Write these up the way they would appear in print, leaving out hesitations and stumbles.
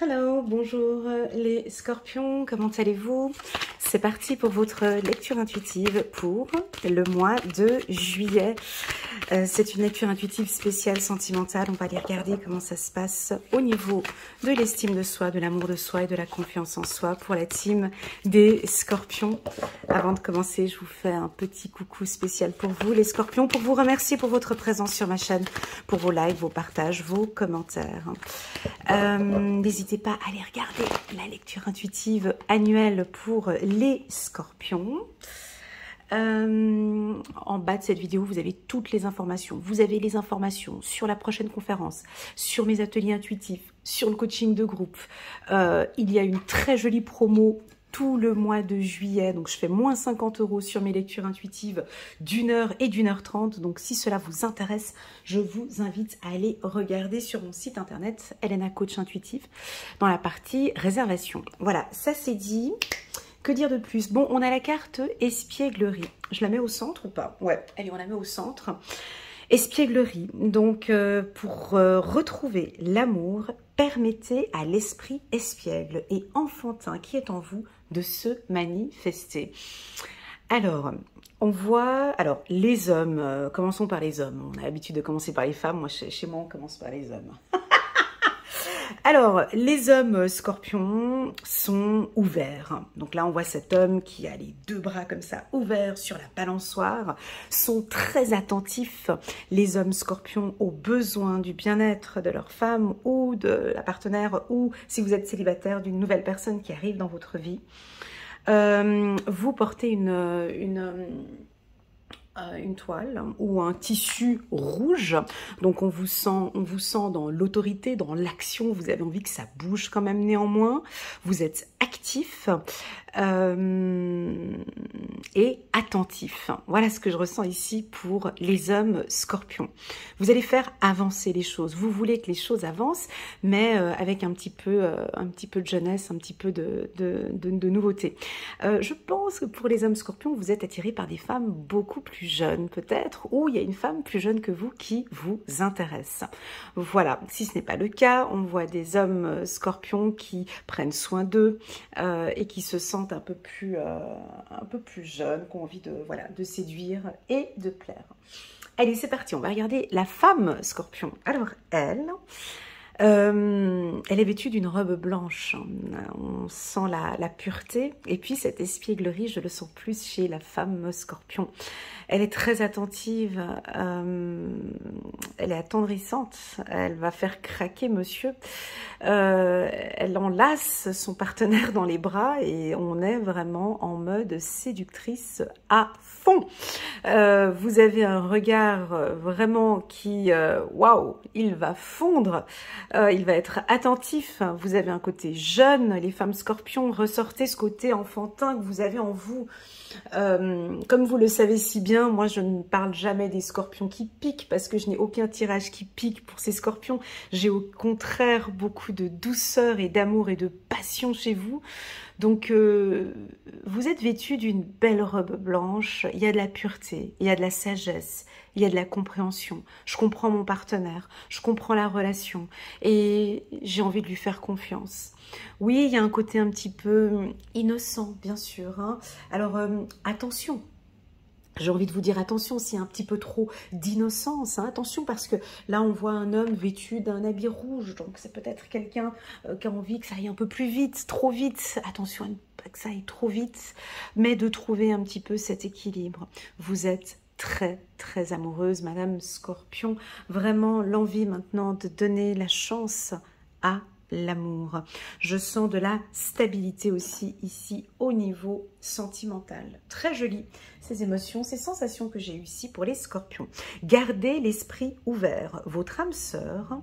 Hello, bonjour les scorpions, comment allez-vous? C'est parti pour votre lecture intuitive pour le mois de juillet. C'est une lecture intuitive spéciale, sentimentale. On va aller regarder comment ça se passe au niveau de l'estime de soi, de l'amour de soi et de la confiance en soi pour la team des scorpions. Avant de commencer, je vous fais un petit coucou spécial pour vous les scorpions, pour vous remercier pour votre présence sur ma chaîne, pour vos likes, vos partages, vos commentaires. N'hésitez pas à aller regarder la lecture intuitive annuelle pour les scorpions. En bas de cette vidéo, vous avez toutes les informations. Vous avez les informations sur la prochaine conférence, sur mes ateliers intuitifs, sur le coaching de groupe. Il y a une très jolie promo tout le mois de juillet, donc je fais moins 50 € sur mes lectures intuitives d'1 heure et d'1h30. Donc si cela vous intéresse, je vous invite à aller regarder sur mon site internet Elena Coach Intuitif dans la partie réservation. Voilà, ça c'est dit. Que dire de plus? Bon, on a la carte espièglerie. Je la mets au centre ou pas? Ouais, allez, on la met au centre. Espièglerie. Donc, pour retrouver l'amour, permettez à l'esprit espiègle et enfantin qui est en vous de se manifester. Alors, on voit... Alors, les hommes, commençons par les hommes. On a l'habitude de commencer par les femmes. Moi, chez moi, on commence par les hommes. Alors, les hommes scorpions sont ouverts. Donc là, on voit cet homme qui a les deux bras comme ça ouverts sur la balançoire, sont très attentifs. Les hommes scorpions aux besoins du bien-être de leur femme ou de la partenaire, ou si vous êtes célibataire, d'une nouvelle personne qui arrive dans votre vie. Vous portez une toile ou un tissu rouge, donc on vous sent dans l'autorité, dans l'action. Vous avez envie que ça bouge quand même néanmoins. Vous êtes actif et attentif. Voilà ce que je ressens ici pour les hommes scorpions. Vous allez faire avancer les choses. Vous voulez que les choses avancent, mais avec un petit peu de jeunesse, un petit peu de nouveauté. Je pense que pour les hommes scorpions, vous êtes attirés par des femmes beaucoup plus jeunes peut-être, ou il y a une femme plus jeune que vous qui vous intéresse. Voilà, si ce n'est pas le cas, on voit des hommes scorpions qui prennent soin d'eux et qui se sentent un peu plus jeunes, qui ont envie de séduire et de plaire. Allez, c'est parti, on va regarder la femme scorpion. Alors, elle est vêtue d'une robe blanche. On sent la pureté. Et puis, cette espièglerie, je le sens plus chez la femme scorpion. Elle est très attentive, elle est attendrissante, elle va faire craquer monsieur. Elle enlace son partenaire dans les bras et on est vraiment en mode séductrice à fond. Vous avez un regard vraiment qui, waouh, il va fondre, il va être attentif. Vous avez un côté jeune, les femmes scorpions, ressortez ce côté enfantin que vous avez en vous. Comme vous le savez si bien, moi je ne parle jamais des scorpions qui piquent parce que je n'ai aucun tirage qui pique pour ces scorpions. J'ai au contraire beaucoup de douceur et d'amour et de passion chez vous. Donc vous êtes vêtus d'une belle robe blanche, il y a de la pureté, il y a de la sagesse, il y a de la compréhension. Je comprends mon partenaire, je comprends la relation et j'ai envie de lui faire confiance. Oui, il y a un côté un petit peu innocent, bien sûr. Hein. Alors, attention. J'ai envie de vous dire attention s'il y a un petit peu trop d'innocence. Hein. Attention parce que là, on voit un homme vêtu d'un habit rouge. Donc, c'est peut-être quelqu'un qui a envie que ça aille un peu plus vite, trop vite. Attention à ne pas que ça aille trop vite, mais de trouver un petit peu cet équilibre. Vous êtes très, très amoureuse, Madame Scorpion. Vraiment, l'envie maintenant de donner la chance à l'amour. Je sens de la stabilité aussi ici au niveau sentimental. Très joli ces émotions, ces sensations que j'ai eues ici pour les scorpions. Gardez l'esprit ouvert. Votre âme sœur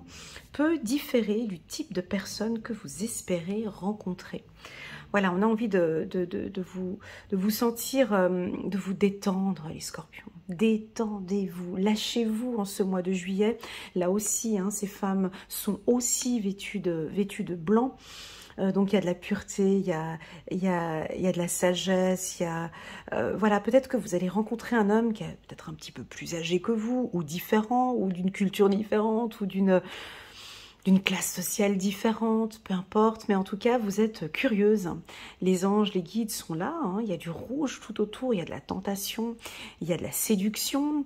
peut différer du type de personne que vous espérez rencontrer. Voilà, on a envie de vous sentir, de vous détendre les scorpions. Détendez-vous, lâchez-vous en ce mois de juillet. Là aussi, hein, ces femmes sont aussi vêtues de blanc. Donc il y a de la pureté, il y a de la sagesse, voilà, peut-être que vous allez rencontrer un homme qui est peut-être un petit peu plus âgé que vous, ou différent, ou d'une culture différente, ou d'une d'une classe sociale différente, peu importe, mais en tout cas, vous êtes curieuse. Les anges, les guides sont là, hein. Il y a du rouge tout autour, il y a de la tentation, il y a de la séduction.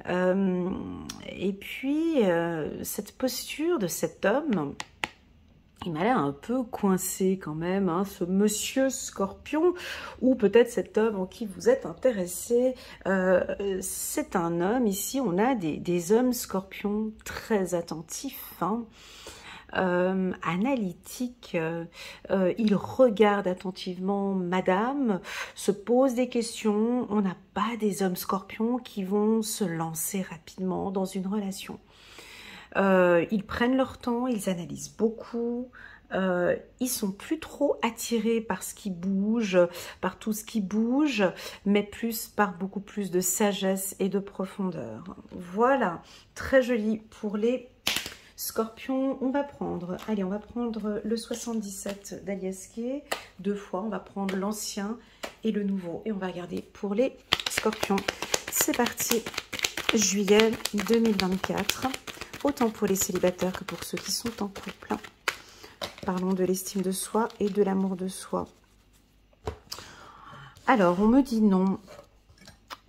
Et puis, cette posture de cet homme, il m'a l'air un peu coincé quand même, hein, ce monsieur Scorpion, ou peut-être cet homme en qui vous êtes intéressé. C'est un homme, ici on a des hommes Scorpions très attentifs, hein, analytiques. Il regarde attentivement madame, se pose des questions. On n'a pas des hommes Scorpions qui vont se lancer rapidement dans une relation. Ils prennent leur temps, ils analysent beaucoup, ils sont plus trop attirés par ce qui bouge, par tout ce qui bouge, mais plus par beaucoup plus de sagesse et de profondeur. Voilà, très joli pour les Scorpions. On va prendre, allez, on va prendre le 77 d'Alias Kay, 2 fois, on va prendre l'ancien et le nouveau, et on va regarder pour les Scorpions. C'est parti, juillet 2024. Autant pour les célibataires que pour ceux qui sont en couple. Parlons de l'estime de soi et de l'amour de soi. Alors, on me dit non.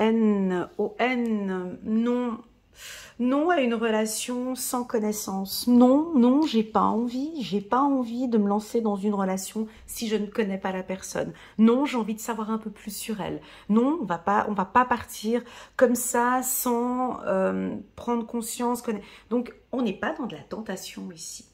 N-O-N, non. Non à une relation sans connaissance. Non, non, j'ai pas envie de me lancer dans une relation si je ne connais pas la personne. Non, j'ai envie de savoir un peu plus sur elle. Non, on va pas partir comme ça sans prendre conscience. Donc, on n'est pas dans de la tentation ici.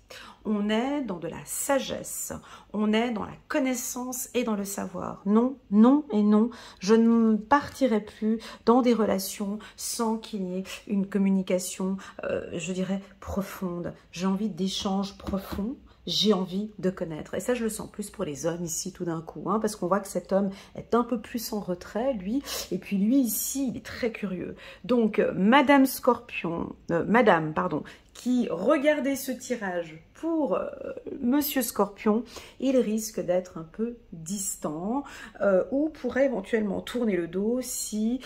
On est dans de la sagesse, on est dans la connaissance et dans le savoir. Non, non et non, je ne partirai plus dans des relations sans qu'il y ait une communication, je dirais, profonde. J'ai envie d'échanges profonds. J'ai envie de connaître. Et ça, je le sens plus pour les hommes ici tout d'un coup, hein, parce qu'on voit que cet homme est un peu plus en retrait, lui. Et puis lui, ici, il est très curieux. Donc, Madame Scorpion, qui regardait ce tirage pour Monsieur Scorpion, il risque d'être un peu distant ou pourrait éventuellement tourner le dos si,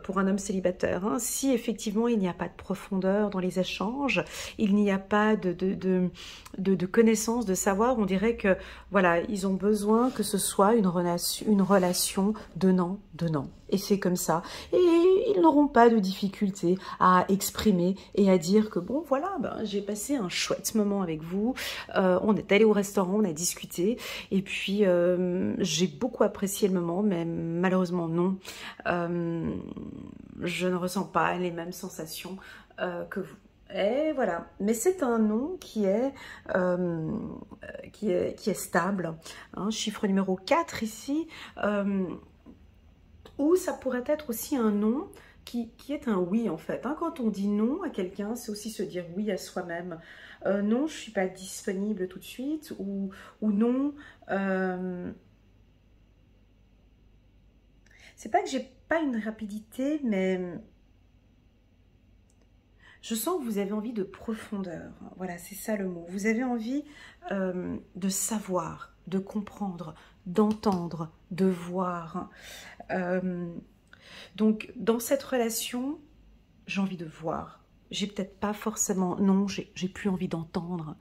pour un homme célibataire, hein, si effectivement il n'y a pas de profondeur dans les échanges, il n'y a pas de connaissance, de savoir, on dirait que voilà, ils ont besoin que ce soit une relation donnant. Et c'est comme ça. Et ils n'auront pas de difficulté à exprimer et à dire que bon, voilà, ben, j'ai passé un chouette moment avec vous. On est allé au restaurant, on a discuté. Et puis, j'ai beaucoup apprécié le moment, mais malheureusement, non. Je ne ressens pas les mêmes sensations que vous. Et voilà, mais c'est un nom qui est stable. Hein, chiffre numéro 4 ici. Ou ça pourrait être aussi un non qui est un oui en fait. Hein. Quand on dit non à quelqu'un, c'est aussi se dire oui à soi-même. Non, je ne suis pas disponible tout de suite. Ou non, c'est pas que j'ai pas une rapidité, mais je sens que vous avez envie de profondeur. Voilà, c'est ça le mot. Vous avez envie de savoir, de comprendre, d'entendre, de voir. Donc, dans cette relation, j'ai envie de voir. J'ai peut-être pas forcément... Non, j'ai plus envie d'entendre.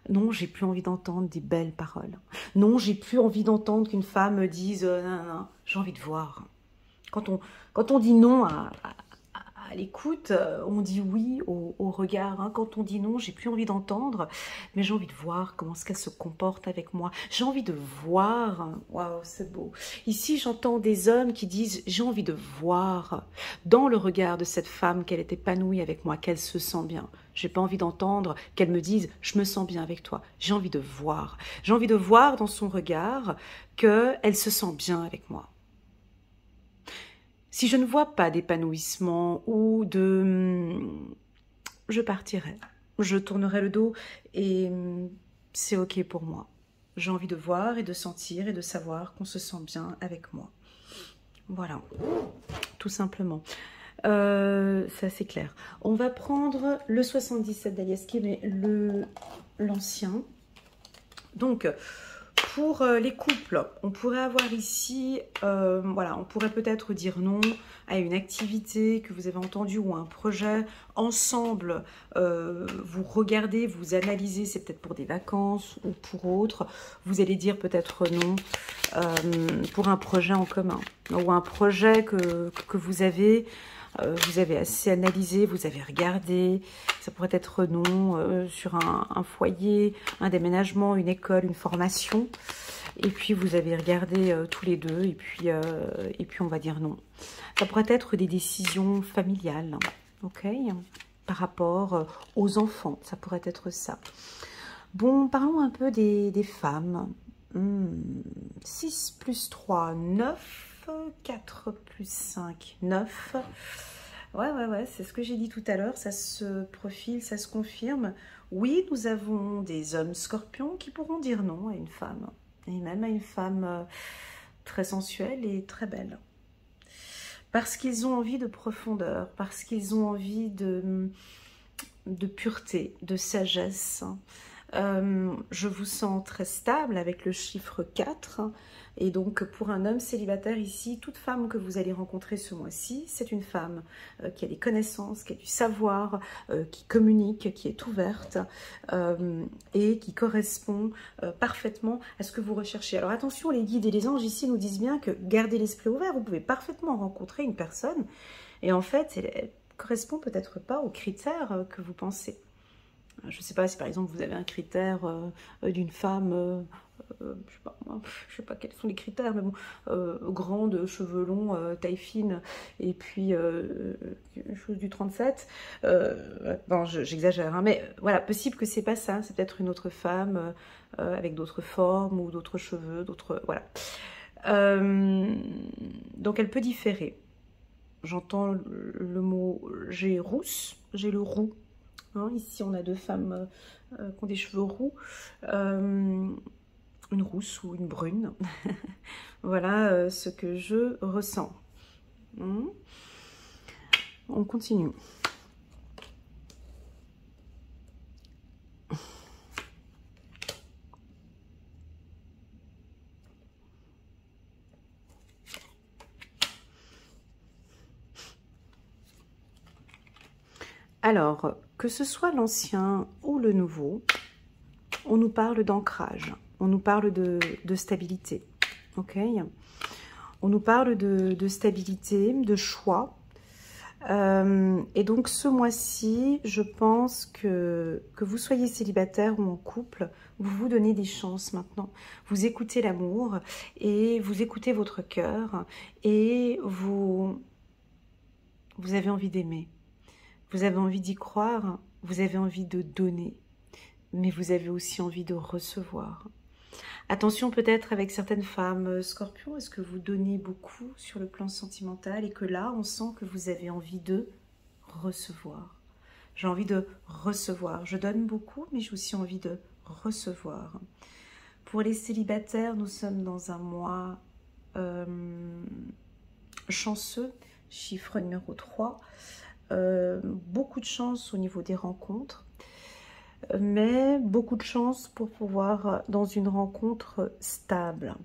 Non, j'ai plus envie d'entendre des belles paroles. Non, j'ai plus envie d'entendre qu'une femme me dise non. J'ai envie de voir. Quand on dit non à l'écoute, on dit oui au regard. Hein. Quand on dit non, j'ai plus envie d'entendre, mais j'ai envie de voir comment est-ce qu'elle se comporte avec moi. J'ai envie de voir. Waouh, c'est beau. Ici, j'entends des hommes qui disent j'ai envie de voir dans le regard de cette femme qu'elle est épanouie avec moi, qu'elle se sent bien. J'ai pas envie d'entendre qu'elle me dise je me sens bien avec toi. J'ai envie de voir. J'ai envie de voir dans son regard qu'elle se sent bien avec moi. Si je ne vois pas d'épanouissement ou je partirai, je tournerai le dos et c'est ok pour moi. J'ai envie de voir et de sentir et de savoir qu'on se sent bien avec moi. Voilà, tout simplement. C'est assez clair. On va prendre le 77 d'Alias Kay, mais l'ancien. Donc, Pour les couples, on pourrait avoir ici, voilà, on pourrait peut-être dire non à une activité que vous avez entendue ou un projet. Ensemble, vous regardez, vous analysez, c'est peut-être pour des vacances ou pour autre. Vous allez dire peut-être non pour un projet en commun ou un projet que vous avez assez analysé, vous avez regardé, ça pourrait être non sur un foyer, un déménagement, une école, une formation. Et puis vous avez regardé tous les deux et puis on va dire non. Ça pourrait être des décisions familiales, ok, par rapport aux enfants, ça pourrait être ça. Bon, parlons un peu des femmes. 6 plus 3, 9. 4 plus 5, 9. Ouais, c'est ce que j'ai dit tout à l'heure, ça se profile, ça se confirme. Oui, nous avons des hommes scorpions qui pourront dire non à une femme. Et même à une femme très sensuelle et très belle. Parce qu'ils ont envie de profondeur, parce qu'ils ont envie de pureté, de sagesse. Je vous sens très stable avec le chiffre 4. Et donc, pour un homme célibataire ici, toute femme que vous allez rencontrer ce mois-ci, c'est une femme qui a des connaissances, qui a du savoir, qui communique, qui est ouverte et qui correspond parfaitement à ce que vous recherchez. Alors attention, les guides et les anges ici nous disent bien que gardez l'esprit ouvert, vous pouvez parfaitement rencontrer une personne et en fait, elle correspond peut-être pas aux critères que vous pensez. Je ne sais pas si par exemple vous avez un critère d'une femme, je sais pas quels sont les critères, mais bon, grande, cheveux longs, taille fine, et puis chose du 37. Bon, j'exagère, hein, mais voilà, possible que c'est pas ça, c'est peut-être une autre femme avec d'autres formes ou d'autres cheveux, d'autres, voilà. Donc elle peut différer. J'entends le mot, j'ai rousse, j'ai le roux. Hein, ici, on a deux femmes qui ont des cheveux roux, une rousse ou une brune. Voilà ce que je ressens. On continue. Alors, que ce soit l'ancien ou le nouveau, on nous parle d'ancrage, on nous parle de stabilité, ok? On nous parle de stabilité, de choix. Et donc ce mois-ci, je pense que vous soyez célibataire ou en couple, vous vous donnez des chances maintenant. Vous écoutez l'amour et vous écoutez votre cœur et vous avez envie d'aimer. Vous avez envie d'y croire, vous avez envie de donner, mais vous avez aussi envie de recevoir. Attention peut-être avec certaines femmes scorpions, est-ce que vous donnez beaucoup sur le plan sentimental et que là, on sent que vous avez envie de recevoir. J'ai envie de recevoir. Je donne beaucoup, mais j'ai aussi envie de recevoir. Pour les célibataires, nous sommes dans un mois chanceux, chiffre numéro 3. Beaucoup de chance au niveau des rencontres, mais beaucoup de chance pour pouvoir dans une rencontre stable.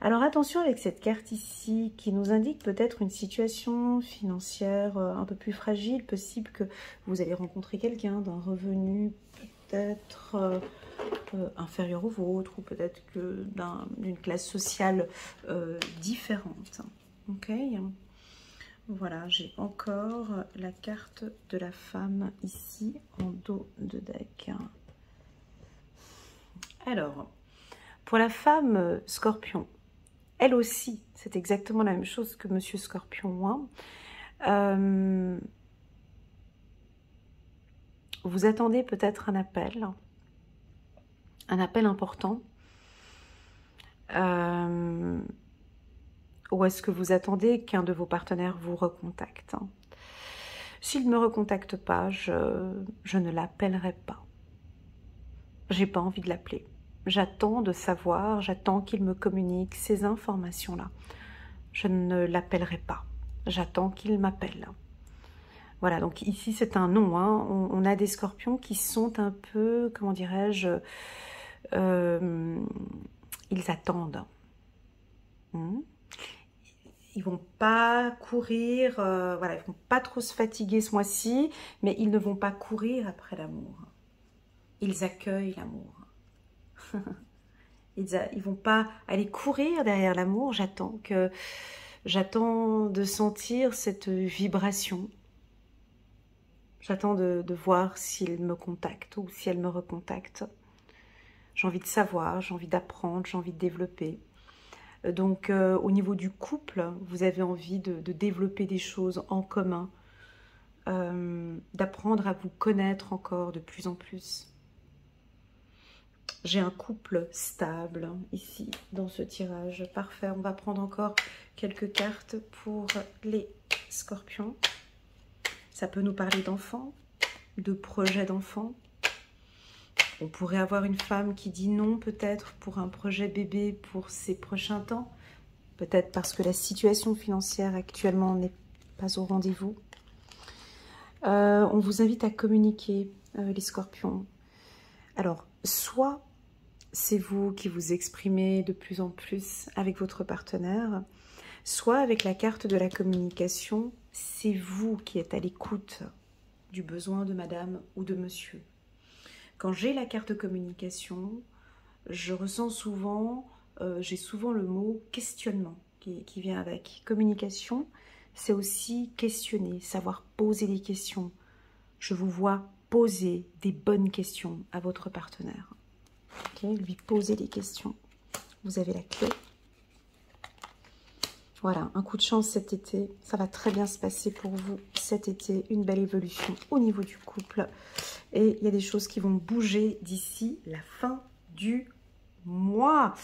Alors attention avec cette carte ici qui nous indique peut-être une situation financière un peu plus fragile, possible que vous allez rencontrer quelqu'un d'un revenu peut-être inférieur au vôtre ou peut-être que d'une classe sociale différente. Ok. Voilà, j'ai encore la carte de la femme ici en dos de deck. Alors, pour la femme Scorpion, elle aussi, c'est exactement la même chose que Monsieur Scorpion. Vous attendez peut-être un appel important. Ou est-ce que vous attendez qu'un de vos partenaires vous recontacte? S'il ne me recontacte pas, je ne l'appellerai pas. J'ai pas envie de l'appeler. J'attends de savoir, j'attends qu'il me communique ces informations-là. Je ne l'appellerai pas. J'attends qu'il m'appelle. Voilà, donc ici c'est un non. Hein. On a des scorpions qui sont un peu, comment dirais-je, ils attendent. Ils vont pas courir, voilà, ils vont pas trop se fatiguer ce mois-ci, mais ils ne vont pas courir après l'amour. Ils accueillent l'amour. Ils vont pas aller courir derrière l'amour. J'attends de sentir cette vibration. J'attends de voir s'il me contacte ou si elle me recontacte. J'ai envie de savoir, j'ai envie d'apprendre, j'ai envie de développer. Donc, au niveau du couple, vous avez envie de développer des choses en commun, d'apprendre à vous connaître encore de plus en plus. J'ai un couple stable ici, dans ce tirage. Parfait, on va prendre encore quelques cartes pour les scorpions. Ça peut nous parler d'enfants, de projets d'enfants. On pourrait avoir une femme qui dit non peut-être pour un projet bébé pour ces prochains temps. Peut-être parce que la situation financière actuellement n'est pas au rendez-vous. On vous invite à communiquer, les scorpions. Alors, soit c'est vous qui vous exprimez de plus en plus avec votre partenaire, soit avec la carte de la communication, c'est vous qui êtes à l'écoute du besoin de madame ou de monsieur. Quand j'ai la carte de communication, je ressens souvent, j'ai souvent le mot questionnement qui vient avec. Communication, c'est aussi questionner, savoir poser des questions. Je vous vois poser des bonnes questions à votre partenaire. Okay, lui poser des questions. Vous avez la clé. Voilà, un coup de chance cet été. Ça va très bien se passer pour vous cet été. Une belle évolution au niveau du couple. Et il y a des choses qui vont bouger d'ici la fin du mois.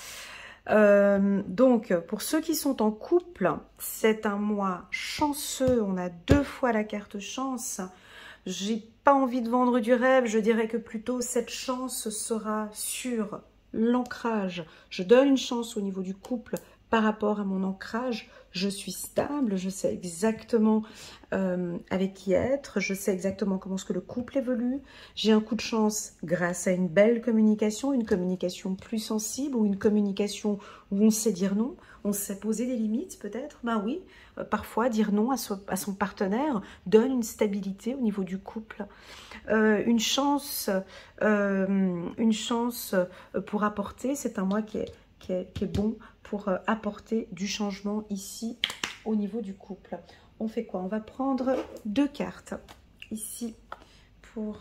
Donc, pour ceux qui sont en couple, c'est un mois chanceux. On a 2 fois la carte chance. J'ai pas envie de vendre du rêve. Je dirais que plutôt cette chance sera sur l'ancrage. Je donne une chance au niveau du couple par rapport à mon ancrage. Je suis stable, je sais exactement avec qui être, je sais exactement comment est-ce que le couple évolue. J'ai un coup de chance grâce à une belle communication, une communication plus sensible ou une communication où on sait dire non, on sait poser des limites peut-être. Ben oui, parfois dire non à son partenaire donne une stabilité au niveau du couple. Une chance pour apporter, c'est un mois qui est bon pour apporter du changement ici au niveau du couple. On fait quoi? On va prendre 2 cartes ici pour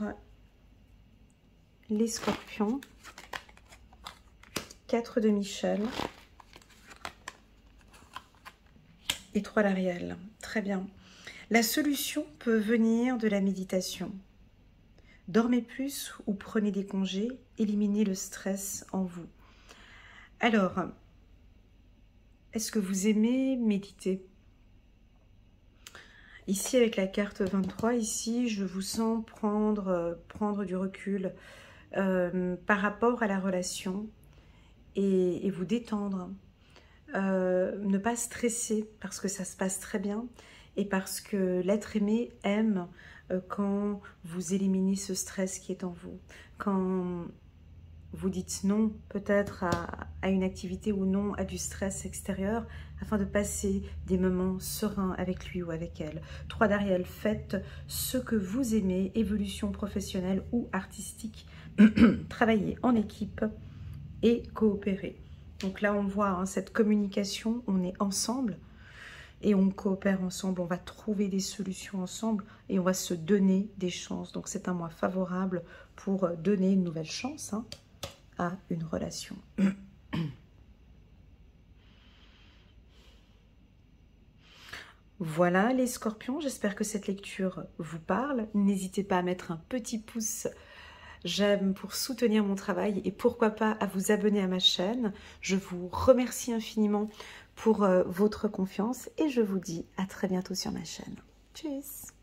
les scorpions. 4 de Michel et 3 d'Ariel. Très bien. La solution peut venir de la méditation. Dormez plus ou prenez des congés, éliminez le stress en vous. Alors, est-ce que vous aimez méditer? Ici, avec la carte 23, ici, je vous sens prendre du recul par rapport à la relation et vous détendre. Ne pas stresser parce que ça se passe très bien et parce que l'être aimé aime quand vous éliminez ce stress qui est en vous. Quand vous dites non peut-être à une activité ou non à du stress extérieur afin de passer des moments sereins avec lui ou avec elle. 3 d'Ariel, faites ce que vous aimez, évolution professionnelle ou artistique. Travaillez en équipe et coopérer. Donc là, on voit hein, cette communication, on est ensemble et on coopère ensemble, on va trouver des solutions ensemble et on va se donner des chances. Donc c'est un mois favorable pour donner une nouvelle chance hein, à une relation. Voilà les scorpions, j'espère que cette lecture vous parle. N'hésitez pas à mettre un petit pouce j'aime pour soutenir mon travail et pourquoi pas à vous abonner à ma chaîne. Je vous remercie infiniment pour votre confiance et je vous dis à très bientôt sur ma chaîne. Tchuss!